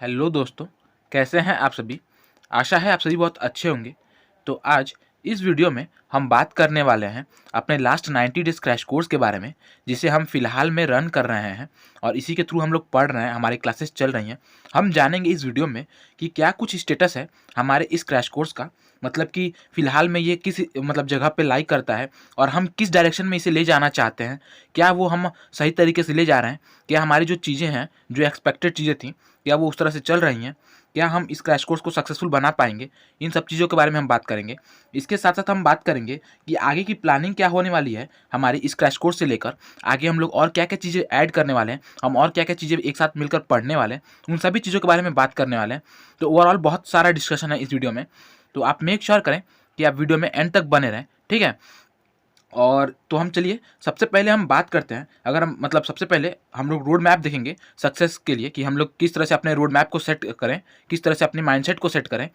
Hello दोस्तों, कैसे हैं आप सभी। आशा है आप सभी बहुत अच्छे होंगे। तो आज इस वीडियो में हम बात करने वाले हैं अपने लास्ट 90 डेज़ क्रैश कोर्स के बारे में, जिसे हम फ़िलहाल में रन कर रहे हैं और इसी के थ्रू हम लोग पढ़ रहे हैं, हमारी क्लासेस चल रही हैं। हम जानेंगे इस वीडियो में कि क्या कुछ स्टेटस है हमारे इस क्रैश कोर्स का, मतलब कि फ़िलहाल में ये किस जगह पे लाइक करता है और हम किस डायरेक्शन में इसे ले जाना चाहते हैं। क्या वो हम सही तरीके से ले जा रहे हैं? क्या हमारी जो चीज़ें हैं, जो एक्सपेक्टेड चीज़ें थी, क्या वो उस तरह से चल रही हैं? क्या हम इस क्रैश कोर्स को सक्सेसफुल बना पाएँगे? इन सब चीज़ों के बारे में हम बात करेंगे। इसके साथ-साथ हम बात करेंगे कि आगे की प्लानिंग क्या होने वाली है हमारी इस क्रैश कोर्स से लेकर, आगे हम लोग और क्या-क्या चीज़ें ऐड करने वाले हैं, हम और क्या-क्या चीज़ें एक साथ मिलकर पढ़ने वाले हैं, उन सभी चीज़ों के बारे में बात करने वाले हैं। तो ओवरऑल बहुत सारा डिस्कशन है इस वीडियो में, तो आप मेक श्योर करें कि आप वीडियो में एंड तक बने रहें, ठीक है? और तो हम चलिए सबसे पहले हम बात करते हैं। अगर हम सबसे पहले हम लोग रोड मैप देखेंगे सक्सेस के लिए कि हम लोग किस तरह से अपने रोड मैप को सेट करें, किस तरह से अपने माइंडसेट को सेट करें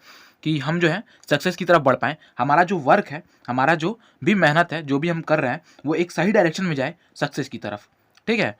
कि हम जो है सक्सेस की तरफ बढ़ पाएँ। हमारा जो वर्क है, हमारा जो भी मेहनत है, जो भी हम कर रहे हैं, वो एक सही डायरेक्शन में जाए सक्सेस की तरफ, ठीक है?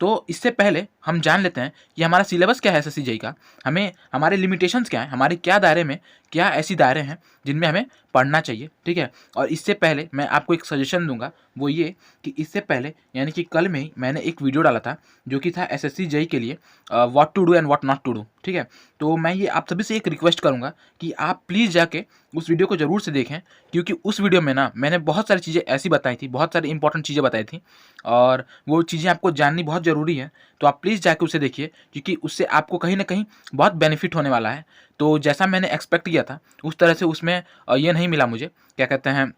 तो इससे पहले हम जान लेते हैं कि हमारा सिलेबस क्या है एसएससी का, हमें हमारे लिमिटेशंस क्या हैं, हमारे क्या दायरे में, क्या ऐसी दायरे हैं जिनमें हमें पढ़ना चाहिए, ठीक है? और इससे पहले मैं आपको एक सजेशन दूंगा, वो ये कि इससे पहले यानी कि कल में ही मैंने एक वीडियो डाला था जो कि था एसएससी जेई के लिए what to do and what not to do, ठीक है? तो मैं ये आप सभी से एक रिक्वेस्ट करूँगा कि आप प्लीज़ जाके उस वीडियो को ज़रूर से देखें, क्योंकि उस वीडियो में ना मैंने बहुत सारी चीज़ें ऐसी बताई थी, बहुत सारी इंपॉर्टेंट चीज़ें बताई थी और वो चीज़ें आपको जाननी बहुत ज़रूरी है। तो आप प्लीज़ जाके उसे देखिए, क्योंकि उससे आपको कहीं न कहीं बहुत बेनिफिट होने वाला है। तो जैसा मैंने एक्सपेक्ट किया था उस तरह से उसमें ये नहीं मिला मुझे, क्या कहते हैं,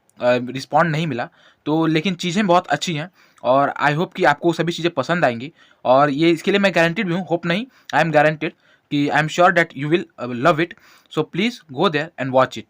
रिस्पॉन्ड नहीं मिला। तो लेकिन चीज़ें बहुत अच्छी हैं और आई होप कि आपको सभी चीज़ें पसंद आएँगी और ये इसके लिए मैं गारंटीड भी हूँ, होप नहीं, आई एम गारंटीड कि I am sure that you will love it. So please go there and watch it.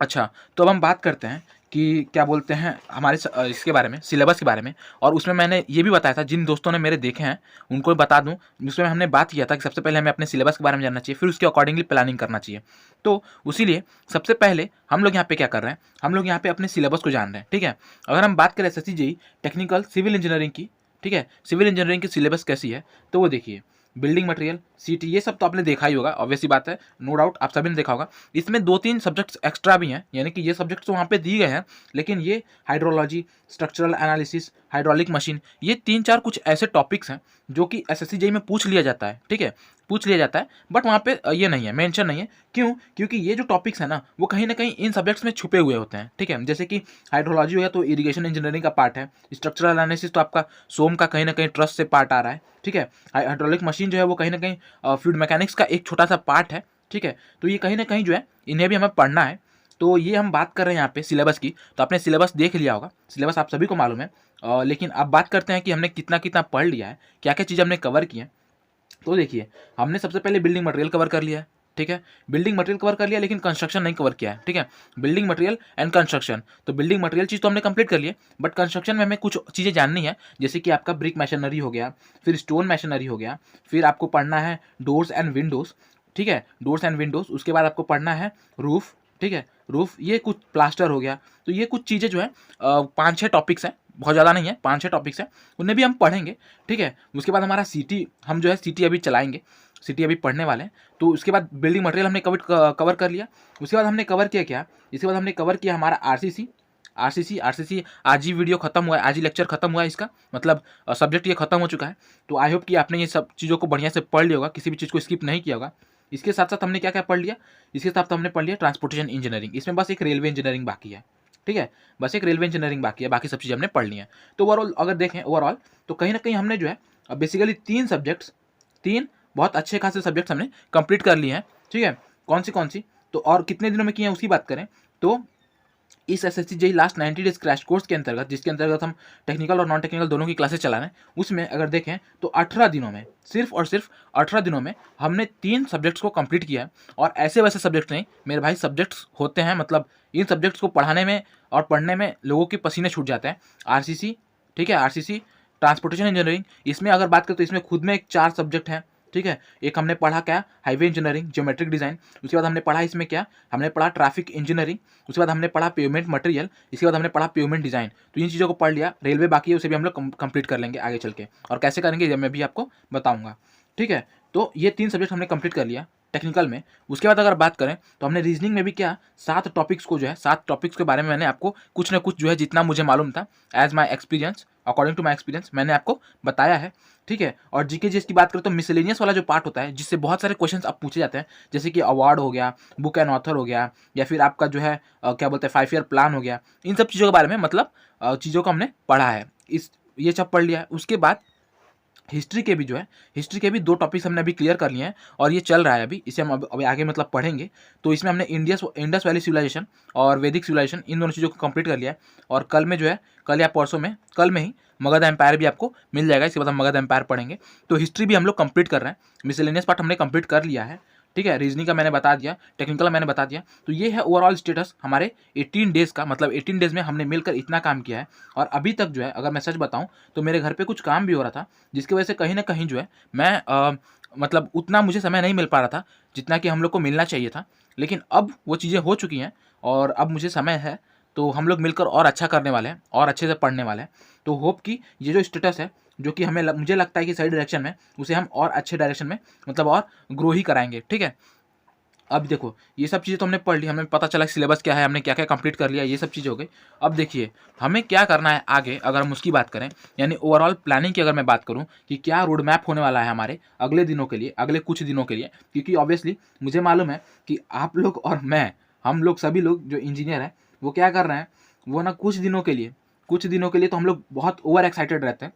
अच्छा, तो अब हम बात करते हैं कि क्या बोलते हैं हमारे इसके बारे में, सिलेबस के बारे में। और उसमें मैंने ये भी बताया था, जिन दोस्तों ने मेरे देखे हैं उनको बता दूं, उसमें हमने बात किया था कि सबसे पहले हमें अपने सिलेबस के बारे में जानना चाहिए, फिर उसके अकॉर्डिंगली प्लानिंग करना चाहिए। तो उसीलिए सबसे पहले हम लोग यहाँ पे क्या कर रहे हैं, हम लोग यहाँ पे अपने सिलेबस को जान रहे हैं, ठीक है? अगर हम बात करें SSC JEE technical civil engineering की, ठीक है, सिविल इंजीनियरिंग की सिलेबस कैसी है, तो वो देखिए, बिल्डिंग मटेरियल, सीटी, ये सब तो आपने देखा ही होगा, ऑब्वियस सी बात है, नो डाउट आप सभी ने देखा होगा। इसमें 2-3 सब्जेक्ट्स एक्स्ट्रा भी हैं, यानी कि ये सब्जेक्ट्स तो वहाँ पे दिए गए हैं, लेकिन ये hydrology, structural analysis, hydraulic machine, ये 3-4 कुछ ऐसे टॉपिक्स हैं जो कि एसएससी जेईई में पूछ लिया जाता है, ठीक है? पूछ लिया जाता है, बट वहाँ पे ये नहीं है, मेंशन नहीं है। क्यों? क्योंकि ये जो टॉपिक्स हैं ना, वो कहीं न कहीं इन सब्जेक्ट्स में छुपे हुए होते हैं, ठीक है? जैसे कि हाइड्रोलॉजी हो गया तो इरिगेशन इंजीनियरिंग का पार्ट है, स्ट्रक्चरल एनालिसिस तो आपका सोम का कहीं न कहीं ट्रस्ट से पार्ट आ रहा है, ठीक है? हाइड्रोलिक मशीन जो है वो कहीं न कहीं फ्लूइड मैकेनिक्स का एक छोटा-सा पार्ट है, ठीक है? तो ये कहीं न कहीं जो है इन्हें भी हमें पढ़ना है। तो ये हम बात कर रहे हैं यहाँ पे सिलेबस की, तो आपने सिलेबस देख लिया होगा, सिलेबस आप सभी को मालूम है। लेकिन अब बात करते हैं कि हमने कितना-कितना पढ़ लिया है, क्या-क्या चीज़ हमने कवर की है। तो देखिए, हमने सबसे पहले बिल्डिंग मटेरियल कवर कर लिया है, ठीक है? बिल्डिंग मटेरियल कवर कर लिया, लेकिन कंस्ट्रक्शन नहीं कवर किया है, ठीक है? बिल्डिंग मटेरियल एंड कंस्ट्रक्शन, तो बिल्डिंग मटेरियल चीज़ तो हमने कंप्लीट कर ली है, बट कंस्ट्रक्शन में हमें कुछ चीज़ें जाननी है, जैसे कि आपका ब्रिक मैशनरी हो गया, फिर स्टोन मैशनरी हो गया, फिर आपको पढ़ना है डोर्स एंड विंडोज़, ठीक है? डोर्स एंड विंडोज़, उसके बाद आपको पढ़ना है रूफ़, ठीक है? रूफ़, ये कुछ प्लास्टर हो गया। तो ये कुछ चीज़ें जो है 5-6 टॉपिक्स हैं, बहुत ज़्यादा नहीं है, 5-6 टॉपिक्स हैं, उन्हें भी हम पढ़ेंगे, ठीक है? उसके बाद हमारा सीटी, हम जो है सीटी अभी चलाएँगे, सीटी अभी पढ़ने वाले हैं। तो उसके बाद बिल्डिंग मटेरियल हमने कवर कर लिया। उसके बाद हमने कवर किया क्या? इसके बाद हमने कवर किया हमारा आरसीसी। आरसीसी आज ही वीडियो खत्म हुआ है, आज ही लेक्चर खत्म हुआ है इसका, सब्जेक्ट ये खत्म हो चुका है। तो आई होप कि आपने ये सब चीज़ों को बढ़िया से पढ़ लिया होगा, किसी भी चीज़ को स्किप नहीं किया होगा। इसके साथ-साथ हमने क्या-क्या पढ़ लिया? इसके साथ हमने पढ़ लिया ट्रांसपोर्टेशन इंजीनियरिंग, इसमें बस एक रेलवे इंजीनियरिंग बाकी है, ठीक है? बस एक रेलवे इंजीनियरिंग बाकी है, बाकी सब चीज़ें हमने पढ़ ली हैं। तो ओवरऑल अगर देखें ओवरऑल, तो कहीं न कहीं हमने जो है बेसिकली 3 सब्जेक्ट्स, 3 बहुत अच्छे खासे सब्जेक्ट्स हमने कंप्लीट कर लिए हैं, ठीक है? कौन सी? तो और कितने दिनों में किए हैं उसकी बात करें, तो इस SSC JEE last 90 days crash course के अंतर्गत, जिसके अंतर्गत हम टेक्निकल और नॉन टेक्निकल दोनों की क्लासेस चला रहे हैं, उसमें अगर देखें तो 18 दिनों में, सिर्फ और सिर्फ 18 दिनों में हमने 3 सब्जेक्ट्स को कंप्लीट किया है। और ऐसे वैसे सब्जेक्ट्स नहीं मेरे भाई, सब्जेक्ट्स होते हैं, इन सब्जेक्ट्स को पढ़ाने में और पढ़ने में लोगों के पसीने छूट जाते हैं। आरसीसी, ठीक है? आरसीसी, ट्रांसपोर्टेशन इंजीनियरिंग, इसमें अगर बात करें तो इसमें खुद में एक 4 सब्जेक्ट हैं, ठीक है? एक हमने पढ़ा क्या, हाईवे इंजीनियरिंग, ज्योमेट्रिक डिज़ाइन। उसके बाद हमने पढ़ा इसमें क्या, हमने पढ़ा ट्रैफिक इंजीनियरिंग। उसके बाद हमने पढ़ा पेवमेंट मटेरियल। इसके बाद हमने पढ़ा पेवमेंट डिज़ाइन। तो इन चीज़ों को पढ़ लिया। रेलवे बाकी है, उसे भी हम लोग कंप्लीट कर लेंगे आगे चल के, और कैसे करेंगे ये मैं भी आपको बताऊँगा, ठीक है? तो ये 3 सब्जेक्ट हमने कंप्लीट कर लिया टेक्निकल में। उसके बाद अगर बात करें तो हमने रीजनिंग में भी क्या 7 टॉपिक्स को जो है 7 टॉपिक्स के बारे में मैंने आपको कुछ ना कुछ जो है जितना मुझे मालूम था as my experience, according to my experience मैंने आपको बताया है, ठीक है। और जीके जीएस की बात करें तो मिसलेनियस वाला जो पार्ट होता है जिससे बहुत सारे क्वेश्चंस अब पूछे जाते हैं, जैसे कि अवार्ड हो गया, बुक एंड ऑथर हो गया, या फिर आपका जो है क्या बोलते हैं 5 ईयर प्लान हो गया, इन सब चीज़ों के बारे में मतलब चीज़ों को हमने पढ़ा है। ये सब पढ़ लिया है। उसके बाद हिस्ट्री के भी जो है हिस्ट्री के भी 2 टॉपिक्स हमने अभी क्लियर कर लिए हैं और ये चल रहा है अभी, इसे हम अभी आगे मतलब पढ़ेंगे। तो इसमें हमने इंडस वैली सिविलाइजेशन और वैदिक सिविलाइजेशन इन दोनों चीज़ों को कंप्लीट कर लिया है। और कल में जो है कल या परसों में कल में ही मगध एम्पायर भी आपको मिल जाएगा। इसके बाद हम मगध एम्पायर पढ़ेंगे। तो हिस्ट्री भी हम लोग कंप्लीट कर रहे हैं, मिसलेनियस पार्ट हमने कंप्लीट कर लिया है, ठीक है। रीजनिंग का मैंने बता दिया, टेक्निकल मैंने बता दिया। तो ये है ओवरऑल स्टेटस हमारे 18 डेज़ का, मतलब 18 डेज़ में हमने मिलकर इतना काम किया है। और अभी तक जो है अगर मैं सच बताऊं तो मेरे घर पे कुछ काम भी हो रहा था, जिसकी वजह से कहीं ना कहीं जो है मैं मतलब उतना मुझे समय नहीं मिल पा रहा था जितना कि हम लोग को मिलना चाहिए था। लेकिन अब वो चीज़ें हो चुकी हैं और अब मुझे समय है, तो हम लोग मिलकर और अच्छा करने वाले हैं और अच्छे से पढ़ने वाले हैं। तो होप कि ये जो स्टेटस है जो कि मुझे लगता है कि सही डायरेक्शन में, उसे हम और अच्छे डायरेक्शन में मतलब और ग्रो ही कराएंगे, ठीक है। अब देखो ये सब चीज़ें तो हमने पढ़ ली, हमें पता चला सिलेबस क्या है, हमने क्या क्या कंप्लीट कर लिया, ये सब चीज़ हो गई। अब देखिए हमें क्या करना है आगे, अगर हम उसकी बात करें यानी ओवरऑल प्लानिंग की अगर मैं बात करूं कि क्या रोड मैप होने वाला है हमारे अगले दिनों के लिए, अगले कुछ दिनों के लिए। क्योंकि ऑब्वियसली मुझे मालूम है कि आप लोग और मैं, हम लोग सभी लोग जो इंजीनियर हैं वो क्या कर रहे हैं, वो ना कुछ दिनों के लिए तो हम लोग बहुत ओवर एक्साइटेड रहते हैं,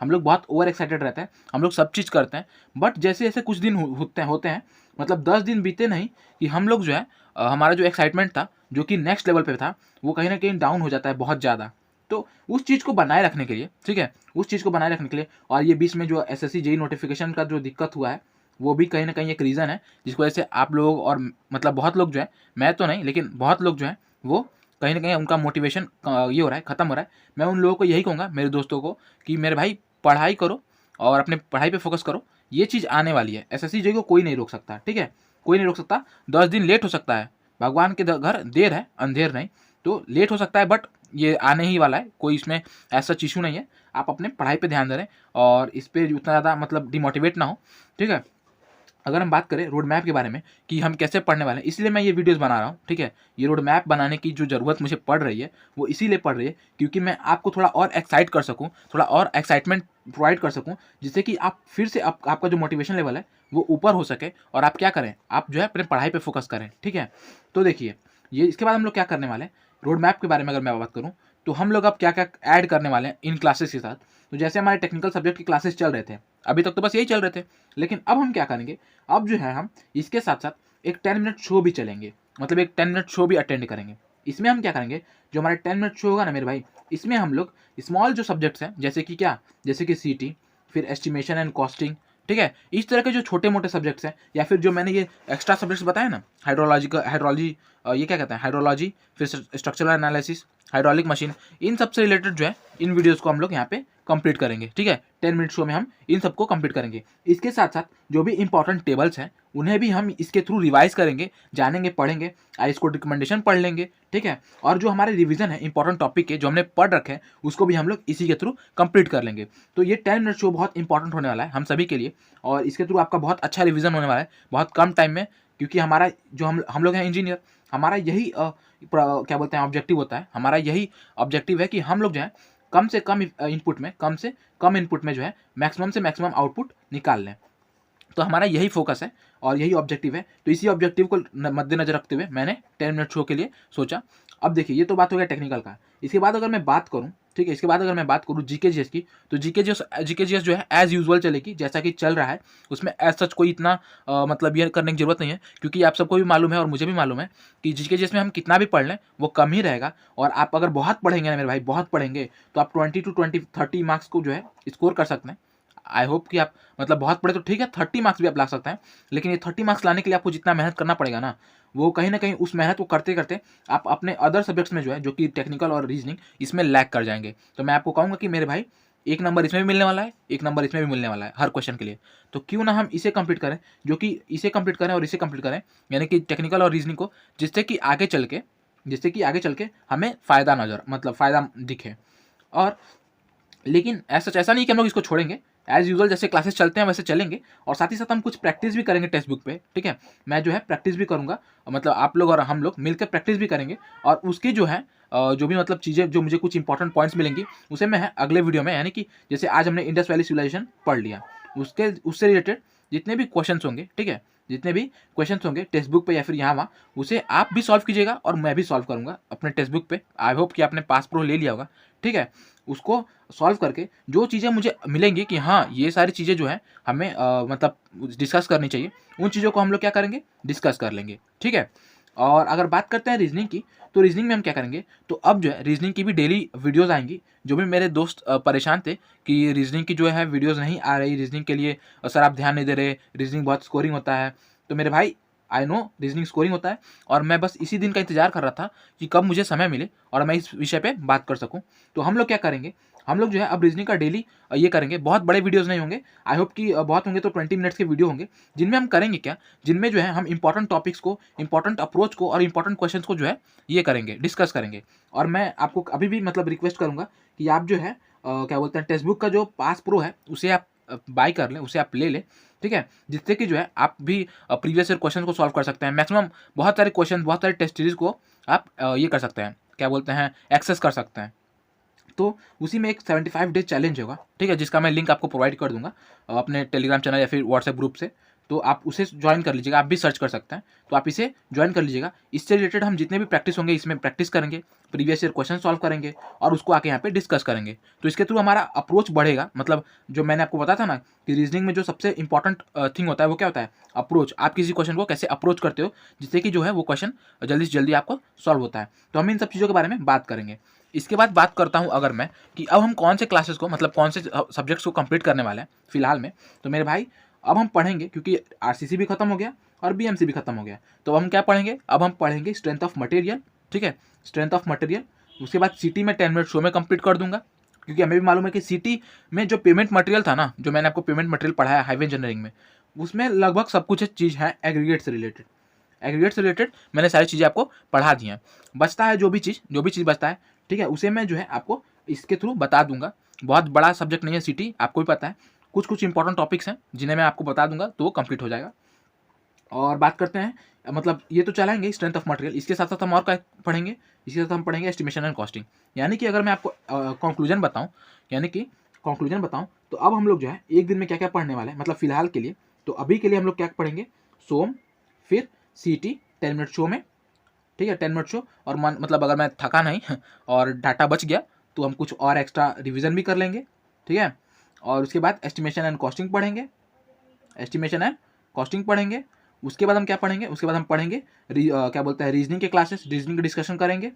हम लोग बहुत ओवर एक्साइटेड रहते हैं, हम लोग सब चीज़ करते हैं। बट जैसे जैसे कुछ दिन होते हैं, मतलब 10 दिन बीते नहीं कि हम लोग जो है हमारा जो एक्साइटमेंट था जो कि नेक्स्ट लेवल पे था, वो कहीं ना कहीं डाउन हो जाता है बहुत ज़्यादा। तो उस चीज़ को बनाए रखने के लिए, ठीक है, उस चीज़ को बनाए रखने के लिए, और ये बीच में जो एसएससी जेईई नोटिफिकेशन का जो दिक्कत हुआ है वो भी कहीं ना कहीं एक रीज़न है जिसकी वजह से आप लोग और मतलब बहुत लोग जो है, मैं तो नहीं लेकिन बहुत लोग जो है वो कहीं ना कहीं उनका मोटिवेशन ये हो रहा है, ख़त्म हो रहा है। मैं उन लोगों को यही कहूँगा, मेरे दोस्तों को, कि मेरे भाई पढ़ाई करो और अपने पढ़ाई पे फोकस करो, ये चीज़ आने वाली है। एसएससी जेईई को कोई नहीं रोक सकता, ठीक है, कोई नहीं रोक सकता। 10 दिन लेट हो सकता है, भगवान के घर देर है अंधेर नहीं, तो लेट हो सकता है बट ये आने ही वाला है, कोई इसमें ऐसा इशू नहीं है। आप अपने पढ़ाई पे ध्यान दें और इस पर उतना ज़्यादा मतलब डिमोटिवेट ना हो, ठीक है। अगर हम बात करें रोड मैप के बारे में कि हम कैसे पढ़ने वाले हैं, इसलिए मैं ये वीडियोस बना रहा हूँ, ठीक है। ये रोड मैप बनाने की जो ज़रूरत मुझे पड़ रही है वो इसीलिए पड़ रही है क्योंकि मैं आपको थोड़ा और एक्साइट कर सकूँ, थोड़ा और एक्साइटमेंट प्रोवाइड कर सकूँ, जिससे कि आप फिर से आपका जो मोटिवेशन लेवल है वो ऊपर हो सके और आप क्या करें, आप जो है अपने पढ़ाई पर फोकस करें, ठीक है। तो देखिए ये इसके बाद हम लोग क्या करने वाले हैं, रोड मैप के बारे में अगर मैं बात करूँ तो हम लोग अब क्या क्या ऐड करने वाले हैं इन क्लासेस के साथ। तो जैसे हमारे टेक्निकल सब्जेक्ट की क्लासेस चल रहे थे, अभी तक तो बस यही चल रहे थे, लेकिन अब हम क्या करेंगे, अब जो है हम इसके साथ साथ एक 10 मिनट शो भी चलेंगे, मतलब एक 10 मिनट शो भी अटेंड करेंगे। इसमें हम क्या करेंगे, जो हमारा 10 मिनट शो होगा ना मेरे भाई, इसमें हम लोग स्मॉल जो सब्जेक्ट्स हैं जैसे कि क्या, जैसे कि सीटी, फिर एस्टिमेशन एंड कॉस्टिंग, ठीक है, इस तरह के जो छोटे मोटे सब्जेक्ट्स हैं, या फिर जो मैंने ये एक्स्ट्रा सब्जेक्ट्स बताए ना, हाइड्रोलॉजी, ये क्या कहते हैं हाइड्रोलॉजी, फिर स्ट्रक्चरल एनालिसिस, हाइड्रोलिक मशीन, इन सब से रिलेटेड जो है इन वीडियोस को हम लोग यहाँ पे कंप्लीट करेंगे, ठीक है। 10 मिनट शो में हम इन सबको कंप्लीट करेंगे। इसके साथ साथ जो भी इंपॉर्टेंट टेबल्स हैं उन्हें भी हम इसके थ्रू रिवाइज करेंगे, जानेंगे, पढ़ेंगे, आई कोड रिकमेंडेशन पढ़ लेंगे, ठीक है। और जो हमारे रिवीजन है इंपॉर्टेंट टॉपिक के जो हमने पढ़ रखे हैं उसको भी हम लोग इसी के थ्रू कंप्लीट कर लेंगे। तो ये 10 मिनट शो बहुत इंपॉर्टेंट होने वाला है हम सभी के लिए, और इसके थ्रू आपका बहुत अच्छा रिवीजन होने वाला है बहुत कम टाइम में। क्योंकि हमारा जो हम लोग हैं इंजीनियर, हमारा यही क्या बोलते हैं ऑब्जेक्टिव होता है, हमारा यही ऑब्जेक्टिव है कि हम लोग जो है कम से कम इनपुट में, कम से कम इनपुट में जो है मैक्सिमम से मैक्सिमम आउटपुट निकाल लें। तो हमारा यही फोकस है और यही ऑब्जेक्टिव है। तो इसी ऑब्जेक्टिव को मद्देनजर रखते हुए मैंने 10 मिनट शो के लिए सोचा। अब देखिए ये तो बात हो गया टेक्निकल का। इसके बाद अगर मैं बात करूं, ठीक है, इसके बाद अगर मैं बात करूं जीके जीएस की, तो जीके जीएस जो है एज यूजुअल चलेगी जैसा कि चल रहा है। उसमें एज सच कोई इतना मतलब ये करने की जरूरत नहीं है, क्योंकि आप सबको भी मालूम है और मुझे भी मालूम है कि जीके जीएस में हम कितना भी पढ़ लें वो कम ही रहेगा। और आप अगर बहुत पढ़ेंगे ना मेरे भाई, बहुत पढ़ेंगे, तो आप 20 to 30 मार्क्स को जो है स्कोर कर सकते हैं। आई होप कि आप मतलब बहुत पढ़े तो ठीक है, 30 मार्क्स भी आप ला सकते हैं, लेकिन ये 30 मार्क्स लाने के लिए आपको जितना मेहनत करना पड़ेगा ना, वो कहीं ना कहीं उस मेहनत को करते करते आप अपने अदर सब्जेक्ट्स में जो है, जो कि टेक्निकल और रीजनिंग, इसमें लैग कर जाएंगे। तो मैं आपको कहूँगा कि मेरे भाई 1 नंबर इसमें भी मिलने वाला है, 1 नंबर इसमें भी मिलने वाला है हर क्वेश्चन के लिए। तो क्यों ना हम इसे कंप्लीट करें, जो कि इसे कंप्लीट करें और इसे कंप्लीट करें, यानी कि टेक्निकल और रीजनिंग को, जिससे कि आगे चल के हमें फ़ायदा फ़ायदा दिखे। और लेकिन ऐसा नहीं कि हम लोग इसको छोड़ेंगे, एज यूजुअल जैसे क्लासेस चलते हैं वैसे चलेंगे, और साथ ही साथ हम कुछ प्रैक्टिस भी करेंगे टेक्स्ट बुक पे, ठीक है। मैं जो है प्रैक्टिस भी करूँगा, मतलब आप लोग और हम लोग मिलकर प्रैक्टिस भी करेंगे, और उसकी जो है जो भी मतलब चीज़ें जो मुझे कुछ इंपॉर्टेंट पॉइंट्स मिलेंगी उसे मैं अगले वीडियो में, यानी कि जैसे आज हमने इंडस वैली सिविलाइजेशन पढ़ लिया, उससे रिलेटेड जितने भी क्वेश्चंस होंगे, ठीक है, जितने भी क्वेश्चंस होंगे टेक्स्ट बुक पे या फिर यहाँ वहाँ, उसे आप भी सॉल्व कीजिएगा और मैं भी सॉल्व करूँगा अपने टेक्स्ट बुक पे। आई होप कि आपने पास प्रो ले लिया होगा, ठीक है। उसको सॉल्व करके जो चीज़ें मुझे मिलेंगी कि हाँ ये सारी चीज़ें जो है हमें मतलब डिस्कस करनी चाहिए, उन चीज़ों को हम लोग क्या करेंगे, डिस्कस कर लेंगे, ठीक है। और अगर बात करते हैं रीजनिंग की, तो रीजनिंग में हम क्या करेंगे, तो अब जो है रीजनिंग की भी डेली वीडियोस आएंगी। जो भी मेरे दोस्त परेशान थे कि रीजनिंग की जो है वीडियोस नहीं आ रही, रीजनिंग के लिए सर आप ध्यान नहीं दे रहे, रीजनिंग बहुत स्कोरिंग होता है, तो मेरे भाई आई नो रीजनिंग स्कोरिंग होता है, और मैं बस इसी दिन का इंतजार कर रहा था कि कब मुझे समय मिले और मैं इस विषय पे बात कर सकूं। तो हम लोग क्या करेंगे, हम लोग जो है अब रीजनिंग का डेली ये करेंगे। बहुत बड़े वीडियोस नहीं होंगे, आई होप कि बहुत होंगे तो 20 मिनट्स के वीडियो होंगे, जिनमें हम करेंगे क्या, जिनमें जो है हम इंपॉर्टेंट टॉपिक्स को, इंपॉर्टेंट अप्रोच को और इंपॉर्टेंट क्वेश्चन को जो है ये करेंगे, डिस्कस करेंगे। और मैं आपको अभी भी मतलब रिक्वेस्ट करूंगा कि आप जो है क्या बोलते हैं, टेक्स्ट बुक का जो पास प्रो है उसे आप बाय कर लें, उसे आप ले लें, ठीक है, जिससे कि जो है आप भी प्रीवियस ईयर क्वेश्चन को सॉल्व कर सकते हैं। मैक्सिमम बहुत सारे क्वेश्चन, बहुत सारे टेस्ट सीरीज को आप ये कर सकते हैं, क्या बोलते हैं, एक्सेस कर सकते हैं। तो उसी में एक 75 डेज चैलेंज होगा, ठीक है, जिसका मैं लिंक आपको प्रोवाइड कर दूंगा अपने टेलीग्राम चैनल या फिर व्हाट्सएप ग्रुप से, तो आप उसे ज्वाइन कर लीजिएगा। आप भी सर्च कर सकते हैं, तो आप इसे ज्वाइन कर लीजिएगा। इससे रिलेटेड हम जितने भी प्रैक्टिस होंगे इसमें प्रैक्टिस करेंगे, प्रीवियस ईयर क्वेश्चन सॉल्व करेंगे और उसको आके यहाँ पे डिस्कस करेंगे। तो इसके थ्रू हमारा अप्रोच बढ़ेगा। मतलब जो मैंने आपको बताया था ना कि रीजनिंग में जो सबसे इंपॉर्टेंट थिंग होता है वो क्या होता है, अप्रोच। आप किसी क्वेश्चन को कैसे अप्रोच करते हो जिससे कि जो है वो क्वेश्चन जल्दी से जल्दी आपको सॉल्व होता है। तो हम इन सब चीज़ों के बारे में बात करेंगे। इसके बाद बात करता हूँ अगर मैं कि अब हम कौन से क्लासेस को, मतलब कौन से सब्जेक्ट्स को कंप्लीट करने वाले हैं फिलहाल में। तो मेरे भाई अब हम पढ़ेंगे, क्योंकि आरसीसी भी खत्म हो गया और बीएमसी भी खत्म हो गया, तो हम क्या पढ़ेंगे, अब हम पढ़ेंगे स्ट्रेंथ ऑफ मटेरियल, ठीक है, स्ट्रेंथ ऑफ मटेरियल। उसके बाद सिटी में 10 मिनट शो में कंप्लीट कर दूंगा, क्योंकि हमें भी मालूम है कि सिटी में जो पेमेंट मटेरियल था ना, जो मैंने आपको पेमेंट मटेरियल पढ़ाया हाईवे इंजीनियरिंग में, उसमें लगभग सब कुछ चीज़ है एग्रीगेट से रिलेटेड। एग्रीगेट से रिलेटेड मैंने सारी चीज़ें आपको पढ़ा दी हैं। बचता है जो भी चीज़ बचता है, ठीक है, उसे मैं जो है आपको इसके थ्रू बता दूंगा। बहुत बड़ा सब्जेक्ट नहीं है सिटी, आपको भी पता है, कुछ कुछ इंपॉर्टेंट टॉपिक्स हैं जिन्हें मैं आपको बता दूंगा, तो वो कंप्लीट हो जाएगा। और बात करते हैं, मतलब ये तो चलाएंगे स्ट्रेंथ ऑफ मटेरियल, इसके साथ साथ हम और क्या पढ़ेंगे, इसके साथ हम पढ़ेंगे एस्टिमेशन एंड कॉस्टिंग। यानी कि अगर मैं आपको कंक्लूजन बताऊं, तो अब हम लोग जो है एक दिन में क्या क्या पढ़ने वाले हैं, मतलब फिलहाल के लिए। तो अभी के लिए हम लोग क्या पढ़ेंगे, सोम, फिर सीटी 10 मिनट शो में, ठीक है, 10 मिनट शो। और मतलब अगर मैं थका नहीं और डाटा बच गया तो हम कुछ और एक्स्ट्रा रिवीजन भी कर लेंगे, ठीक है। और उसके बाद एस्टिमेशन एंड कॉस्टिंग पढ़ेंगे, उसके बाद हम क्या पढ़ेंगे, उसके बाद हम पढ़ेंगे क्या बोलते हैं, रीजनिंग के क्लासेस, रीजनिंग की डिस्कशन करेंगे।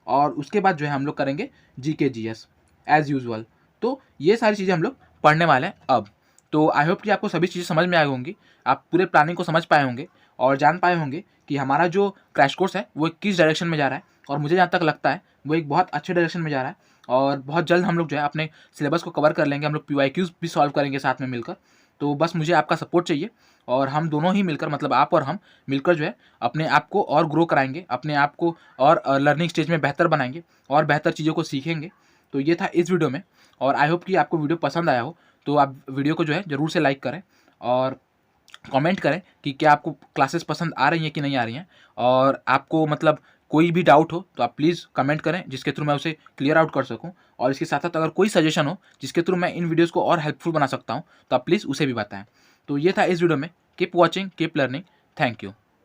और उसके बाद जो है हम लोग करेंगे जीके जीएस एज यूजुअल। तो ये सारी चीज़ें हम लोग पढ़ने वाले हैं अब। तो आई होप कि आपको सभी चीज़ें समझ में आई होंगी, आप पूरे प्लानिंग को समझ पाए होंगे और जान पाए होंगे कि हमारा जो क्रैश कोर्स है वो किस डायरेक्शन में जा रहा है। और मुझे जहाँ तक लगता है वो एक बहुत अच्छे डायरेक्शन में जा रहा है, और बहुत जल्द हम लोग जो है अपने सिलेबस को कवर कर लेंगे। हम लोग PYQs भी सॉल्व करेंगे साथ में मिलकर। तो बस मुझे आपका सपोर्ट चाहिए, और हम दोनों ही मिलकर, मतलब आप और हम मिलकर जो है अपने आप को और ग्रो कराएंगे, अपने आप को और लर्निंग स्टेज में बेहतर बनाएंगे और बेहतर चीज़ों को सीखेंगे। तो ये था इस वीडियो में, और आई होप कि आपको वीडियो पसंद आया हो। तो आप वीडियो को जो है ज़रूर से लाइक करें और कमेंट करें कि क्या आपको क्लासेस पसंद आ रही हैं कि नहीं आ रही हैं। और आपको मतलब कोई भी डाउट हो तो आप प्लीज़ कमेंट करें, जिसके थ्रू मैं उसे क्लियर आउट कर सकूं। और इसके साथ साथ अगर कोई सजेशन हो जिसके थ्रू मैं इन वीडियोस को और हेल्पफुल बना सकता हूं, तो आप प्लीज़ उसे भी बताएं। तो ये था इस वीडियो में। Keep watching, keep learning, thank you.